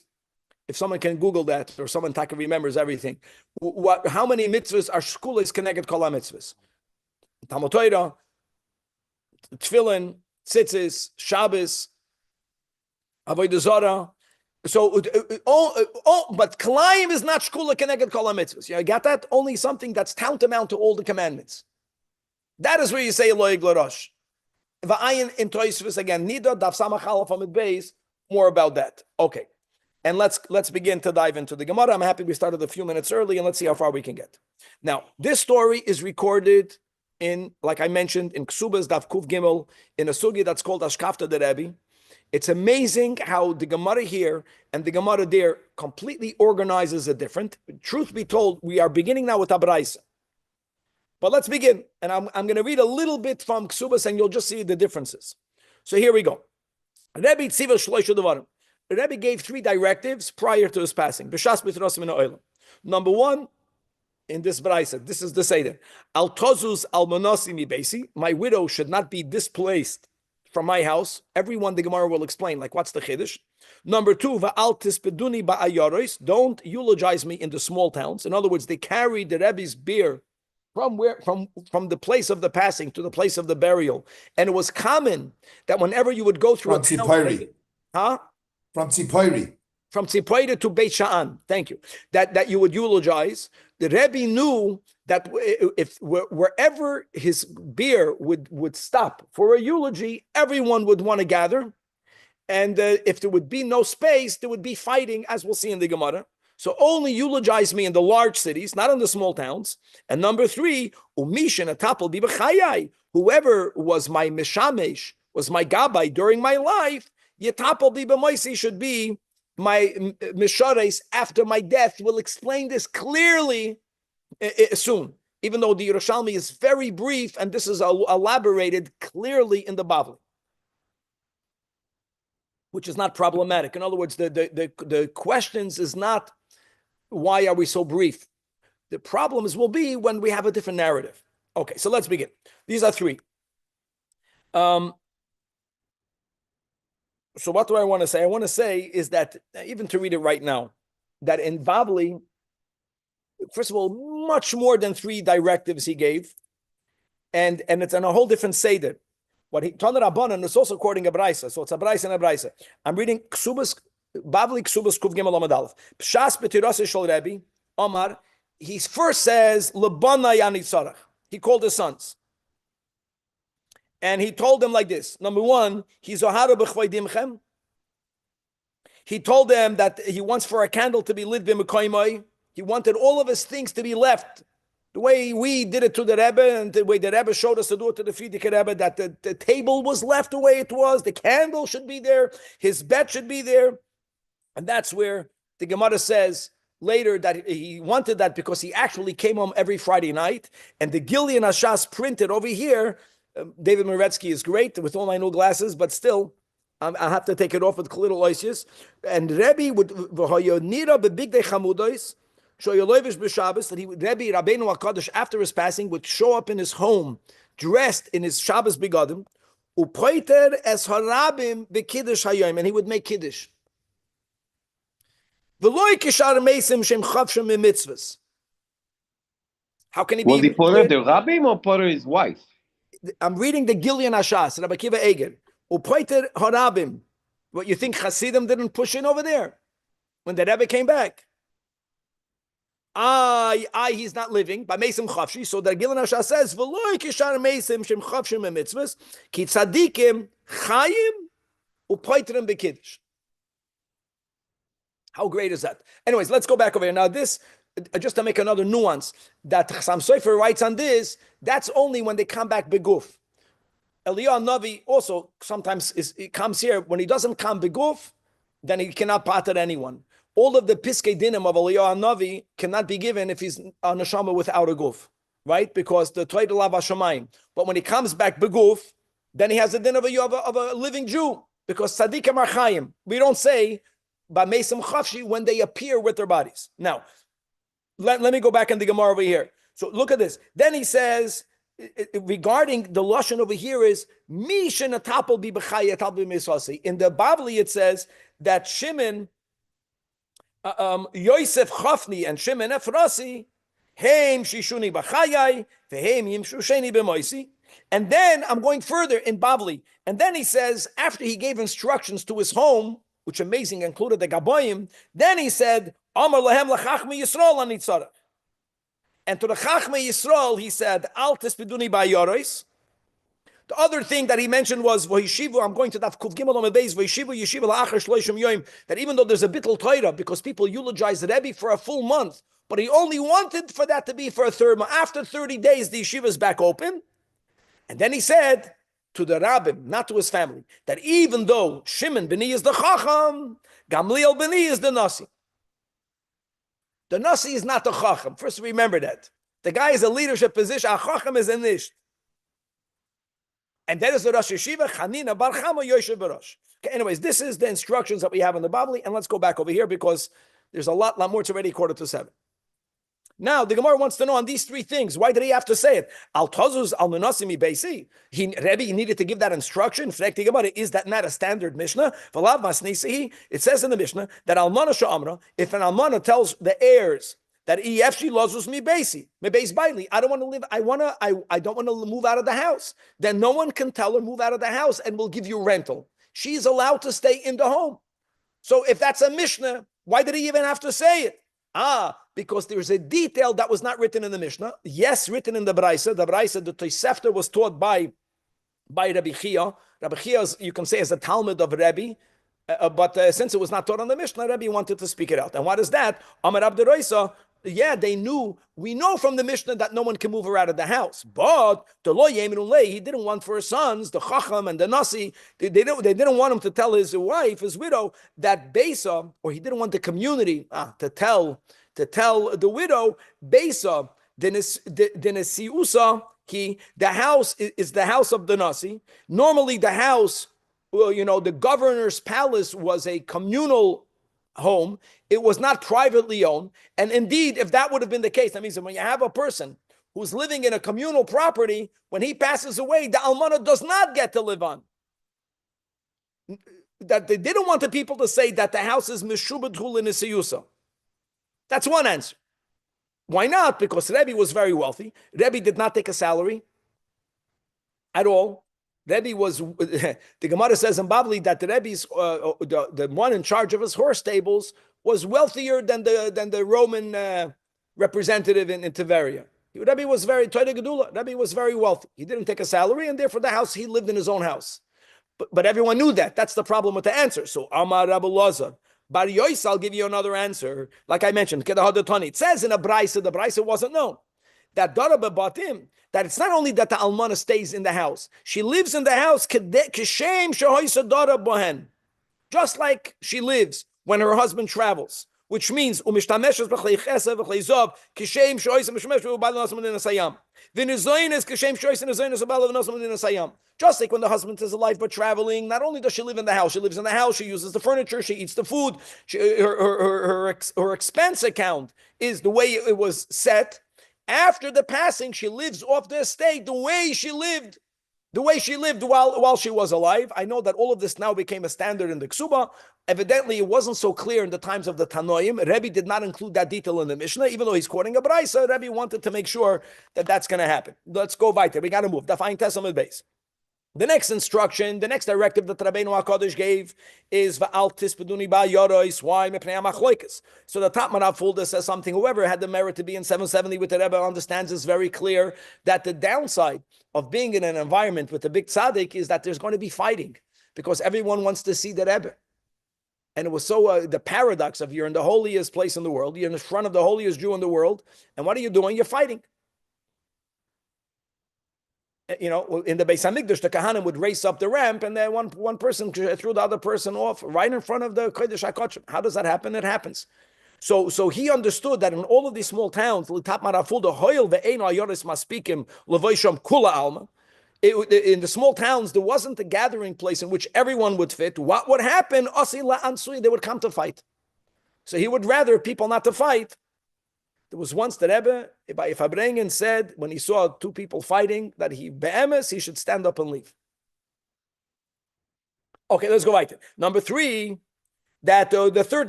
If someone can Google that, or someone remembers everything. How many mitzvahs are shkulas keneged kol hamitzvos? Talmud Torah, Tefillin, Tzitzis, Shabbos, Avodah Zarah. So, but Kalayim is not Shkula Keneged Kol HaMitzvahs. You got that? Only something that's tantamount to all the commandments. That is where you say Lo Yiglarosh. Va'ayin in Tosfos again. Nida Daf Samach Aleph Amid Beis. More about that. Okay, and let's begin to dive into the Gemara. I'm happy we started a few minutes early, and let's see how far we can get. Now, this story is recorded in, like I mentioned, in Ksubas Daf Kuf Gimel, in a sugi that's called Ashkafta de Rabbi. It's amazing how the Gemara here and the Gemara there completely organizes it different. Truth be told, we are beginning now with Abraisa. But let's begin. And I'm going to read a little bit from Ksubas and you'll just see the differences. So here we go. Rabbi Tziva Shloisha Devarim. Rabbi gave 3 directives prior to his passing. B'shas b'tros min ha'olam. Number 1, in this Braisa, this is the Seder. Al tozus al monasi mi beisi. My widow should not be displaced from my house. Everyone the Gemara will explain, like what's the Chiddush. Number 2, va'al tispeduni ba'ayaros. Don't eulogize me in the small towns. In other words, they carried the Rebbe's bier from the place of the passing to the place of the burial. And it was common that whenever you would go through From Tzipori. Huh? From Tzipori. from Tzipoida to Beit Sha'an. Thank you. That you would eulogize. The Rebbe knew that if wherever his beer would stop for a eulogy, everyone would want to gather. And if there would be no space, there would be fighting, as we'll see in the Gemara. So only eulogize me in the large cities, not in the small towns. And number 3, umishin atapel bibachayai. Whoever was my mishamesh, was my gabbai during my life, yetapel bibamoisi should be my mishares after my death. We'll explain this clearly soon, even though the Yerushalmi is very brief, and this is elaborated clearly in the Bavli, which is not problematic. In other words, the questions is not why are we so brief. The problems will be when we have a different narrative. Okay, so let's begin. These are 3. So what do I want to say? I want to say is that, even to read it right now, that in Bavli, first of all, much more than 3 directives he gave, and it's on a whole different seder. What he told Rabbanan is also quoting a Braisa, so it's a Braisa and a Braisa. I'm reading Ksubas, Bavli Ksubas Kuv Gimel Amud Aleph. Pshas b'tirase shel Rebbe, Omar, he first says, Lebana Yani Tzarach. He called his sons. And he told them like this. Number 1, he's Zohara b'chvaydimchem. He told them that he wants for a candle to be lit b'mekoymai. He wanted all of his things to be left the way we did it to the Rebbe, and the way the Rebbe showed us to do it to the Frierdiker Rebbe, that the table was left the way it was, the candle should be there, his bed should be there. And that's where the Gemara says later that he wanted that because he actually came home every Friday night. And the Gillian Ashas printed over here, David Moretsky is great with all my new glasses, but still, I have to take it off with little oisius. And Rebbe would, that he would, Rebbe Rabbeinu HaKadosh, after his passing, would show up in his home, dressed in his Shabbos begadim, upoiter es harabim bekiddush hayom, and he would make kiddush. V'loi kishar meisim shem chavshem mitzvahs. How can he be? Was he potter the Rabbim or potter his wife? I'm reading the Gillian Ashas, Rabbi Kiva Eger. Upoiter harabim. What, you think Hasidim didn't push in over there when the Rebbe came back? He's not living by Mesim Chavshi. So the Gilin Asha says, "V'loi kishar Mesim shem Chavshim mitzvahs ki tzadikim chayim upoitrim bekiddush." How great is that? Anyways, let's go back over here. Now this, just to make another nuance, that Chassam Sofer writes on this, that's only when they come back beguf. Eliyahu Navi also sometimes it comes here. When he doesn't come beguf, then he cannot pater anyone. All of the piskei dinim of Eliyahu Navi cannot be given if he's a neshama without a guf, right? Because the Torah lav hashamayim. But when he comes back beguf, then he has the din of a living Jew, because tzadikim are chayim. We don't say by mesim chavshi when they appear with their bodies. Now, let me go back in the Gemara over here. So look at this. Then he says, regarding the lashon over here is mishin atapel bi b'chaya atapel bi misasi. In the Bavli it says that Shimon, Yosef Chafni and Shimon Efrasi, Heim Shishuni B'chayai, Veheim Yimshusheni B'moisi. And then I'm going further in Bavli. And then he says, after he gave instructions to his home, which amazing included the Gaboyim, then he said, Amar Lahem L'chachme Yisrael Anitzarach. And to the Chachme Yisrael, he said, Al Tespiduni Ba'yoros. The other thing that he mentioned was V'yishivu. I'm going to Daf Kuf Gimel Amud Beis. V'yishivu yeshiva la'achar shloishim yoyim. That even though there's a bittul Torah, because people eulogize the Rebbe for a full month, but he only wanted for that to be for a third month. After 30 days, the yeshiva is back open. And then he said to the Rabbim, not to his family, that even though Shimon Beni is the Chacham, Gamliel Beni is the Nasi. The Nasi is not the Chacham. First, remember that. The guy is a leadership position. A Chacham is a Nisht. And that is the Rosh Yeshiva, Chanina Bar Chama Yoshev Barosh. Okay, anyways, this is the instructions that we have in the Bavli, and let's go back over here because there's a lot more. It's already 6:45. Now, the Gemara wants to know on these 3 things, why did he have to say it? Al Tazuz Al Menasimi Beisi. Rebbe needed to give that instruction. Is that not a standard Mishnah? It says in the Mishnah that Almana Sha'amra, if an Almana tells the heirs that EFC lozus me basi, me base baili. I don't want to live. I don't want to move out of the house. Then no one can tell her move out of the house and we'll give you rental. She's allowed to stay in the home. So if that's a Mishnah, why did he even have to say it? Because there's a detail that was not written in the Mishnah. Yes, written in the Braisa. The Braisa, the Tosefta was taught by Rabbi Chia. Rabbi Chia, you can say, is a Talmud of Rabbi. But since it was not taught on the Mishnah, Rabbi wanted to speak it out. And what is that? Amar Abderoisa, yeah, we know from the Mishnah that no one can move her out of the house. But he didn't want for his sons, the Chacham and the Nasi, they didn't want him to tell his wife, his widow, that Besa, or he didn't want the community to tell the widow, Besa, the house is the house of the Nasi. Normally the house, the governor's palace was a communal home. It was not privately owned. And indeed, if that would have been the case, that means that when you have a person who's living in a communal property, when he passes away, the almana does not get to live on. That they didn't want the people to say that the house is mishubad hul nisiyusa. That's one answer. Why not? Because Rebbe was very wealthy. Rebbe did not take a salary at all. Rebbe was, the Gemara says in Babli that the Rebbe's, the one in charge of his horse stables was wealthier than the Roman representative in Tiberia. Rebbe was very, Rebbe was very wealthy. He didn't take a salary, and therefore the house, he lived in his own house. But everyone knew that. That's the problem with the answer. So Amar Rabbi Lazar. Bar Yois, I'll give you another answer. Like I mentioned, it says in a Braisa, the Braisa wasn't known, that Darabah bought him, that it's not only that the Almana stays in the house, she lives in the house, just like she lives when her husband travels, which means just like when the husband is alive but traveling, not only does she live in the house, she lives in the house, she uses the furniture, she eats the food, her expense account is the way it was set. After the passing, she lives off the estate the way she lived while she was alive. I know that all of this now became a standard in the Ksuba. Evidently, it wasn't so clear in the times of the Tanoim. Rebbe did not include that detail in the Mishnah, even though he's quoting a Braisa. Rebbe wanted to make sure that that's going to happen. Let's go weiter. We got to move. Dafayin Testament base. The next instruction, the next directive that Rabbeinu HaKadosh gave is Va'al tispeduni ba'yorois. Why? Mepnei ha'machloikes. So the top Marav Fulda says something. Whoever had the merit to be in 770 with the Rebbe understands it's very clear that the downside of being in an environment with a big tzaddik is that there's going to be fighting because everyone wants to see the Rebbe. And it was so the paradox of you're in the holiest place in the world, you're in front of the holiest Jew in the world, and what are you doing? You're fighting. In the Beis Hamikdash, the Kahanim would race up the ramp, and then one person threw the other person off right in front of the Kodesh HaKodshim. How does that happen? It happens. So he understood that in all of these small towns, in the small towns, there wasn't a gathering place in which everyone would fit. What would happen? They would come to fight. So he would rather people not to fight. There was once the Rebbe, if Abrengen said, when he saw two people fighting, that he should stand up and leave. Okay, let's go right. Number 3, that the third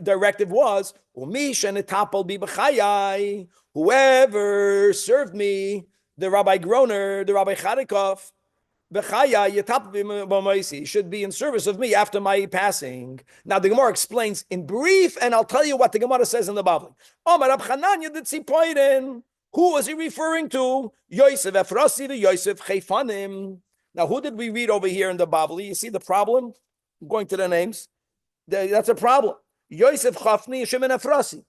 directive was, whoever served me, the Rabbi Groner, the Rabbi Charikov, should be in service of me after my passing. Now the Gemara explains in brief, and I'll tell you what the Gemara says in the Bavli. Who was he referring to? Yosef Efrasi to Yosef Chayfanim. Now who did we read over here in the Bavli? You see the problem? I'm going to the names. That's a problem. Yosef Chafni Shimon Efrasi.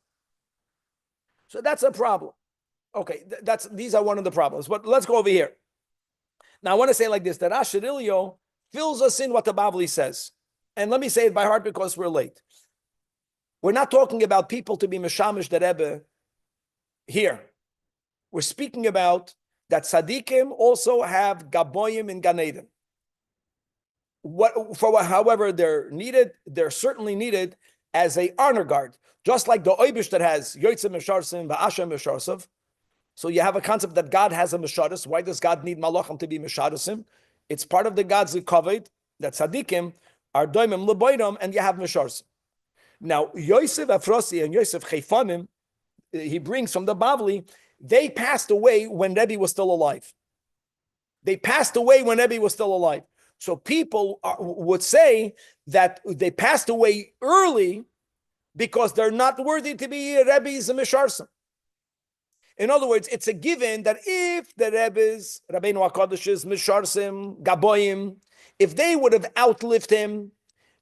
So that's a problem. Okay, these are one of the problems. But let's go over here. Now, I want to say like this, that Asherilio fills us in what the Bavli says. And let me say it by heart because we're late. We're not talking about people to be Meshamish the Rebbe here. We're speaking about that Tzadikim also have Gaboyim in Gan Eden. However they're needed, they're certainly needed as a honor guard. Just like the Oybish that has Yotzim Mesharsim, Va'ashem Mesharsav. So you have a concept that God has a Mesharis. Why does God need Malachim to be Mesharisim? It's part of the God's Kavod that Tzadikim are Doimim Leboidim, and you have Mesharsim. Now, Yosef Afrosi and Yosef Chayfanim, he brings from the Bavli, they passed away when Rebbe was still alive. So people would say that they passed away early because they're not worthy to be Rebbe's and Misharsim. In other words, it's a given that if the Rebbe's, Rabbeinu HaKadash's, Misharsim, Gaboyim, if they would have outlived him,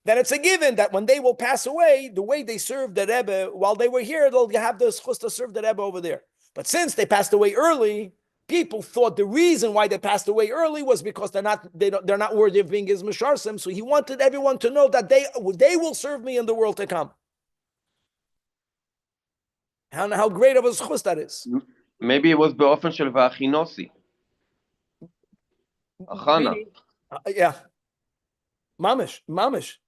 then it's a given that when they will pass away, the way they served the Rebbe while they were here, they'll have the schus to serve the Rebbe over there. But since they passed away early, people thought the reason why they passed away early was because they're not worthy of being his Misharsim. So he wanted everyone to know that they will serve me in the world to come. How great of a schus that is. Maybe it was באופן של והכינוסי. הכנה. Yeah. Mamish.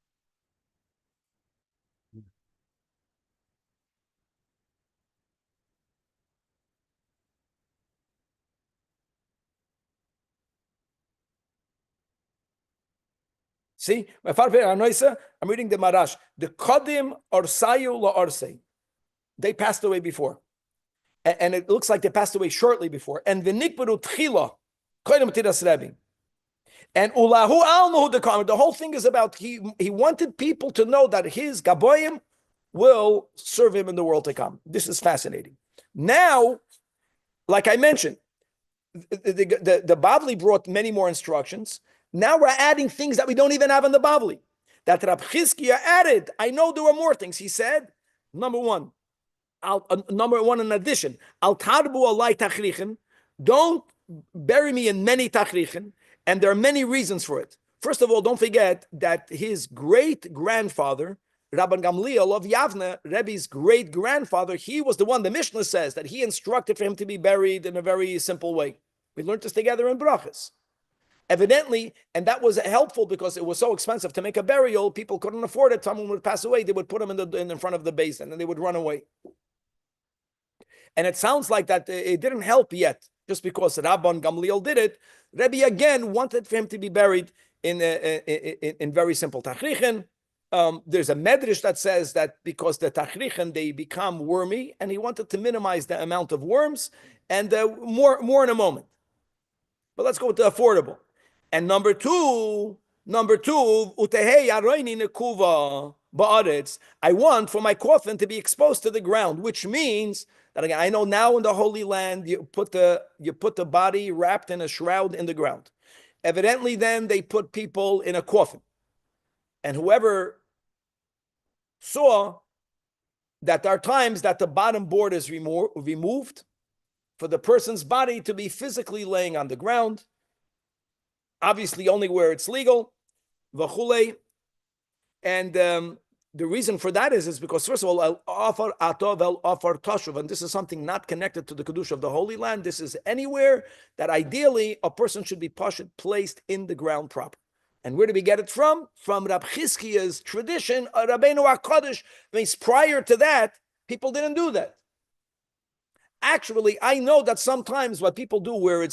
See, I'm reading the Marash. The Kodim Orsayu La'arsei. They passed away before. And it looks like they passed away shortly before. And the Nikbaru Tchila, Kodim Tiras Rebbe. And Ulahu Almahu the whole thing is about he wanted people to know that his Gaboyim will serve him in the world to come. This is fascinating. Now, like I mentioned, the Bavli brought many more instructions. Now we're adding things that we don't even have in the Bavli. That Rab Chizkiya added. I know there were more things. He said, number one, in addition, Al Tarbu Alai Tachrichen, don't bury me in many Tachrichen, and there are many reasons for it. First of all, don't forget that his great-grandfather, Rabban Gamliel of Yavne, Rebbe's great-grandfather, he was the one, the Mishnah says, that he instructed for him to be buried in a very simple way. We learned this together in Brachas. Evidently, and that was helpful because it was so expensive to make a burial, people couldn't afford it. Someone would pass away, they would put him in front of the basin, and they would run away. And it sounds like that it didn't help yet, just because Rabban Gamliel did it. Rebbe again wanted for him to be buried in very simple tachrichen. There's a medrash that says that because the tachrichen, they become wormy, and he wanted to minimize the amount of worms, and more in a moment. But let's go with the affordable. And number two, utehei aroini nekuva ba'aretz. I want for my coffin to be exposed to the ground, which means that again, I know now in the Holy Land you put the body wrapped in a shroud in the ground. Evidently, then they put people in a coffin, and whoever saw that there are times that the bottom board is removed for the person's body to be physically laying on the ground. Obviously, only where it's legal, v'chulei, and the reason for that is because first of all, el afar atov el afar tashuv, and this is something not connected to the kedusha of the Holy Land. This is anywhere that ideally a person should be placed in the ground proper. And where do we get it from? From Rab Chizkiya's tradition, Rabbeinu HaKadosh. Means prior to that, people didn't do that. Actually, I know that sometimes what people do where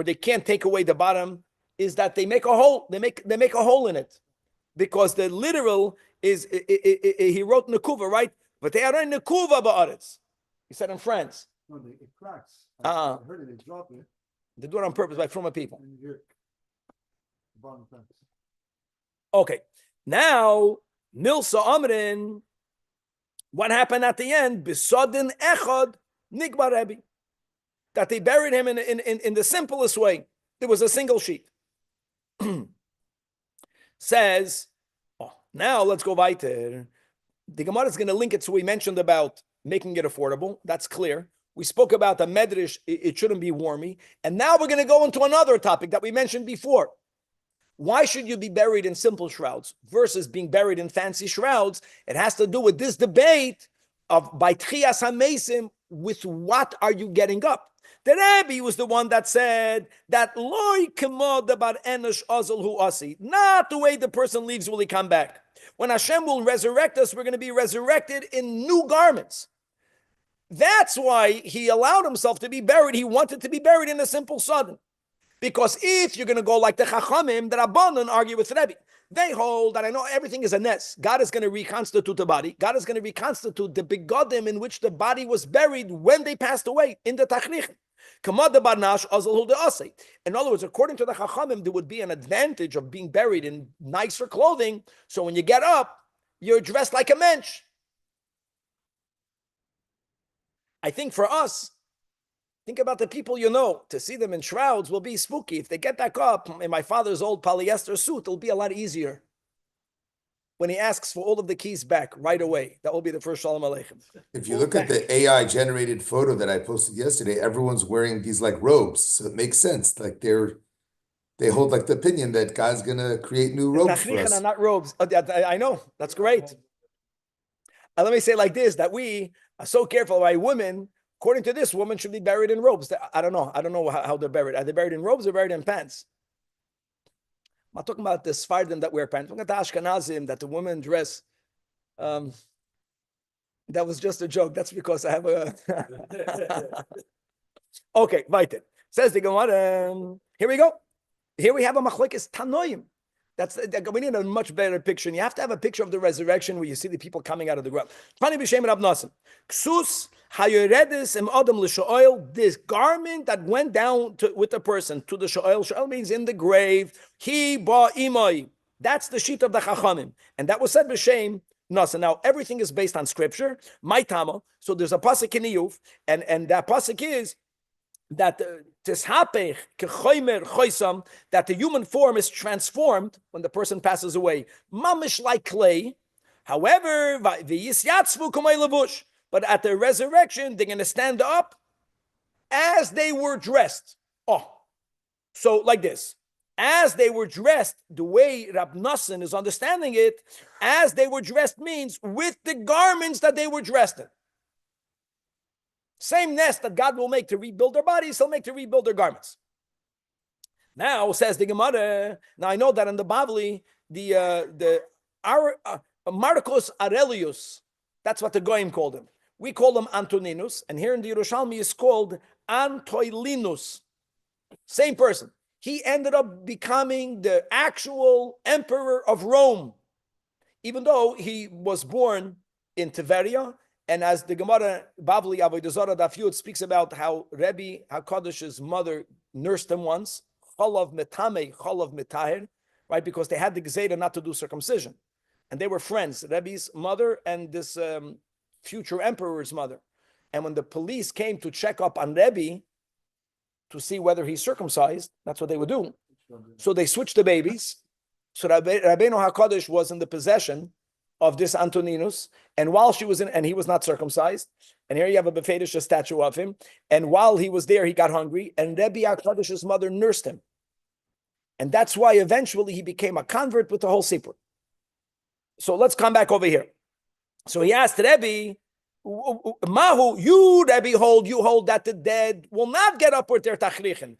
they can't take away the bottom is that they make a hole. They make a hole in it, because the literal is he wrote nekuva, right? But they are in nekuva ba'aretz. He said in France. No, it cracks. I heard it. They drop it. They do it on purpose by from people. And you hear it. Bottom fence. Okay, now Milsa Amrin. What happened at the end? Besodin echad nikbar Rebbe. That they buried him in the simplest way. There was a single sheet. Says, now let's go weiter. The Gemara is going to link it, so we mentioned about making it affordable. That's clear. We spoke about the medrash, it shouldn't be wormy. And now we're going to go into another topic that we mentioned before. Why should you be buried in simple shrouds versus being buried in fancy shrouds? It has to do with this debate of by Tchias HaMesim, with what are you getting up? The Rabbi was the one that said that loy kemod about enosh azal hu asi. Not the way the person leaves will he come back. When Hashem will resurrect us, we're going to be resurrected in new garments. That's why he allowed himself to be buried. He wanted to be buried in a simple sudden. Because if you're going to go like the Chachamim, the Rabbanan argue with Rebbe. They hold that I know everything is a ness. God is going to reconstitute the body. God is going to reconstitute the begodim in which the body was buried when they passed away in the Tachrich. In other words, according to the Chachamim, there would be an advantage of being buried in nicer clothing. So when you get up, you're dressed like a mensch. I think for us, think about the people you know. To see them in shrouds will be spooky. If they get back up in my father's old polyester suit, it'll be a lot easier. When he asks for all of the keys back right away, that will be the first Shalom Aleichem. If you look at the AI generated photo that I posted yesterday, everyone's wearing these like robes. So it makes sense. Like they hold like the opinion that God's gonna create new robes for us. Not robes. I know. That's great. Let me say like this, that we are so careful by women. According to this, women should be buried in robes. I don't know. I don't know how they're buried. Are they buried in robes or buried in pants? I'm not talking about the Sephardim that wear pants. I'm talking about the Ashkenazim that the women dress. That was just a joke. That's because I have a... Okay, weiter. Says the Gemara. Here we go. Here we have a machlekes Tanoim. We need a much better picture. And you have to have a picture of the resurrection where you see the people coming out of the ground. Ksus hayoredes em adam l'shoel. This garment that went down with the person to the shoel. Shoel means in the grave. He ba imoi. That's the sheet of the Chachamim, and that was said b'shem nasa. Now everything is based on scripture. My tama. So there's a pasuk in Iyuv, and that pasuk is that that the human form is transformed when the person passes away, mamish like clay. However, but at the resurrection, they're going to stand up as they were dressed. So like this. As they were dressed, the way Rab Nosson is understanding it, as they were dressed means with the garments that they were dressed in. Same nest that God will make to rebuild their bodies, he'll make to rebuild their garments. Now, says the Gemara, now I know that in the Bavli, Marcus Aurelius, that's what the Goyim called him. We call him Antoninus, and here in the Yerushalmi is called Antoilinus. Same person. He ended up becoming the actual emperor of Rome, even though he was born in Tiberia. And as the Gemara Bavli Avodah Zarah Daf Yud speaks about how Rabbi HaKadosh's mother nursed him once, chalav metame, chalav metahir, right? Because they had the gezerah not to do circumcision, and they were friends, Rabbi's mother and this future emperor's mother. And when the police came to check up on Rabbi to see whether he's circumcised, that's what they would do. So they switched the babies. So Rabbeinu HaKadosh was in the possession of this Antoninus, and while she was in, and he was not circumcised, and here you have a Befedish statue of him, and while he was there, he got hungry, and Rebbe HaKadosh's mother nursed him. And that's why eventually he became a convert with the whole Sipur. So let's come back over here. So he asked Rebbe, Mahu, you Rebbe you hold that the dead will not get up with their tachlichen.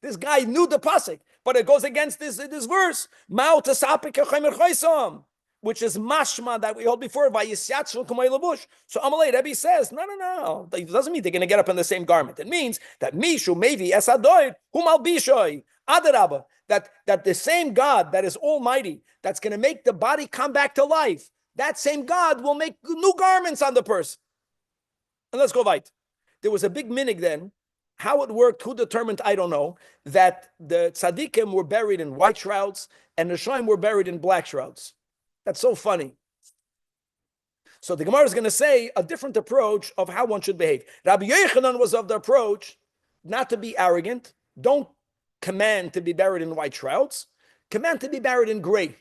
This guy knew the pasuk, but it goes against this verse. Ma'u tasapik k'chaymer chaysam, which is mashma that we hold before. So Amalei Rebbe says, no. It doesn't mean they're going to get up in the same garment. It means that Mishu Mevi Esadoid Humal Bishoy Adarabba, that the same God that is Almighty, that's going to make the body come back to life, that same God will make new garments on the person. And let's go right. There was a big minig then. How it worked, who determined, I don't know, that the tzaddikim were buried in white shrouds and the shoim were buried in black shrouds. That's so funny. So the Gemara is going to say a different approach of how one should behave. Rabbi Yochanan was of the approach not to be arrogant. Don't command to be buried in white shrouds. Command to be buried in gray.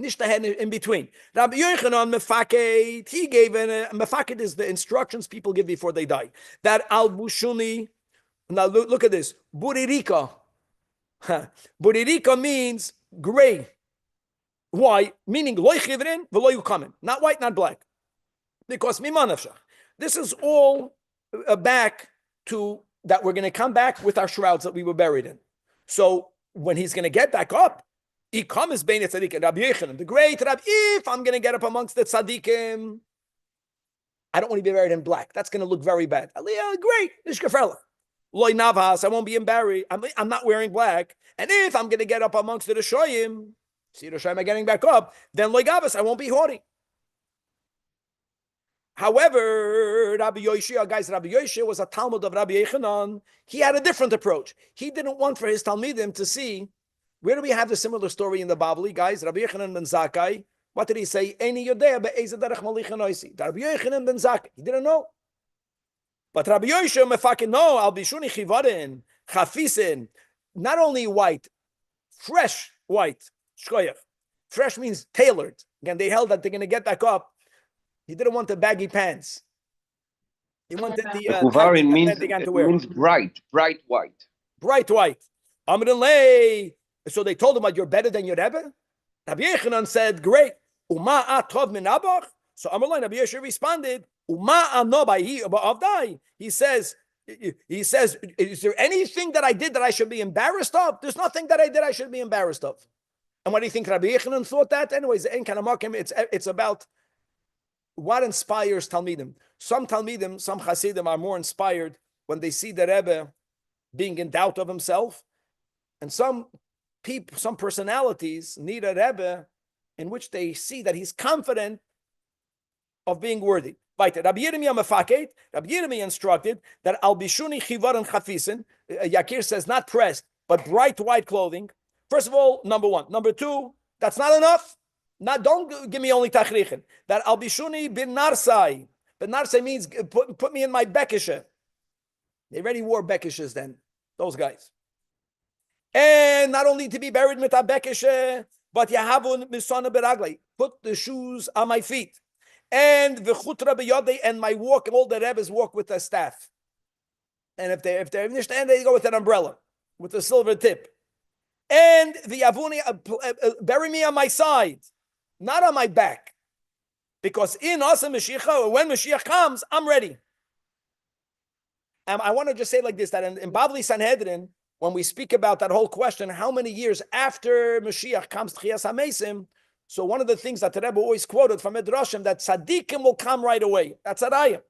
Nishtahen in between. Rabbi Yochanan mefaket, he gave mefaket is the instructions people give before they die. That al bushuni. Now look at this. Buririka. Buririka means gray. Why? Meaning loy chivrin v'loy ukamin. Not white, not black. Because mimanavshach. This is all back to that we're going to come back with our shrouds that we were buried in. So when he's going to get back up, he comes bein tzaddikim. Rabbi Yochanan, the great Rabbi, if I'm going to get up amongst the tzaddikim, I don't want to be buried in black. That's going to look very bad. Great, nishkaferla. Loy navas, I won't be buried. I'm not wearing black. And if I'm going to get up amongst the Rishoyim, see the Rishoyim are getting back up, then loy gavas, I won't be haughty. However, Rabbi Yoshia was a Talmud of Rabbi Yechanan. He had a different approach. He didn't want for his Talmidim to see, where do we have the similar story in the Bavli, guys? Rabbi Yechanan ben Zakkai, what did he say? Eini yodea be'ezeh derech malichin oisi. Rabbi Yechanan ben Zakkai, he didn't know. But Rabbi Yoshia mefakin, no, al bishuni chivarin, chafisin, not only white, fresh white, shkoyach. Fresh means tailored. Again, they held that they're going to get back up. He didn't want the baggy pants. He wanted the Chuvarin means bright white. Bright white. Amrulay. So they told him, "You're better than your Rebbe." Rabbi Yechanan said, "Great." Uma atov min abach. So Amrulay, Rabbi Yeshua responded, "Uma anobai avdai." He says, "Is there anything that I did that I should be embarrassed of? There's nothing that I did I should be embarrassed of." And what do you think Rabbi Yechanan thought that? Anyways, it's about what inspires Talmidim. Some Talmidim, some Hasidim are more inspired when they see the Rebbe being in doubt of himself. And some people, some personalities need a Rebbe in which they see that he's confident of being worthy. Rabbi Yirmiyah instructed that al bishuni chivar and chafisin. Yakir says not pressed, but bright white clothing. First of all, number one. Number two, that's not enough. Don't give me only tachrichin. That al bishuni bin narsai. Bin narsai means put me in my bekisha. They already wore bekishes then, those guys. And not only to be buried with a bekisha, but yahavun misana beraglei. Put the shoes on my feet. And v'chutra b'yodei, and my walk, all the Rebbes walk with a staff. And if they're nishtan, they go with an umbrella, with a silver tip. And the Avuni, bury me on my side, not on my back. Because in Asa Mashiach, when Mashiach comes, I'm ready. I want to just say like this, that in Bavli Sanhedrin, when we speak about that whole question, how many years after Mashiach comes Tchias HaMesim, so one of the things that the Rebbe always quoted from Midrashim, that tzaddikim will come right away. That's a raya.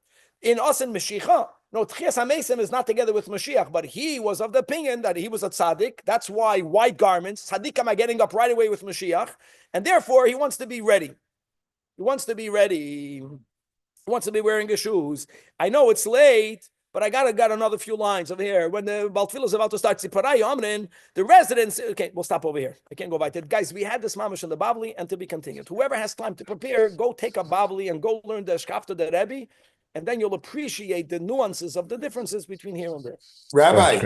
In Asa Mashiach, no, Tchias HaMesim is not together with Mashiach, but he was of the opinion that he was a tzaddik. That's why white garments, tzaddikim are getting up right away with Mashiach, and therefore he wants to be ready. He wants to be ready. He wants to be wearing his shoes. I know it's late, but I got another few lines over here. When the Baltfil is about to start Tziparay Amrin, the residents, okay, we'll stop over here. I can't go back to it. Guys, we had this mamash in the Bavli and to be continued. Whoever has time to prepare, go take a Bavli and go learn the Shkafta the Rebbe, and then you'll appreciate the nuances of the differences between here and there. Rabbi,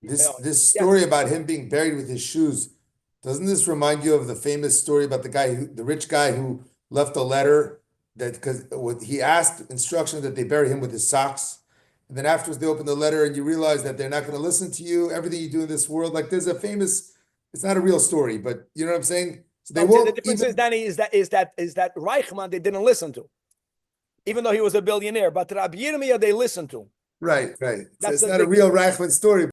this story about him being buried with his shoes, doesn't this remind you of the famous story about the rich guy who left a letter that because he asked instruction that they bury him with his socks, and then afterwards they open the letter and you realize that they're not going to listen to you, everything you do in this world. Like there's a famous, it's not a real story, but you know what I'm saying? So they won't. The difference is, Danny, is that Reichman they didn't listen to, even though he was a billionaire. But Rabbi Yirmiyah they listened to. Right. So it's not a real Reichman story.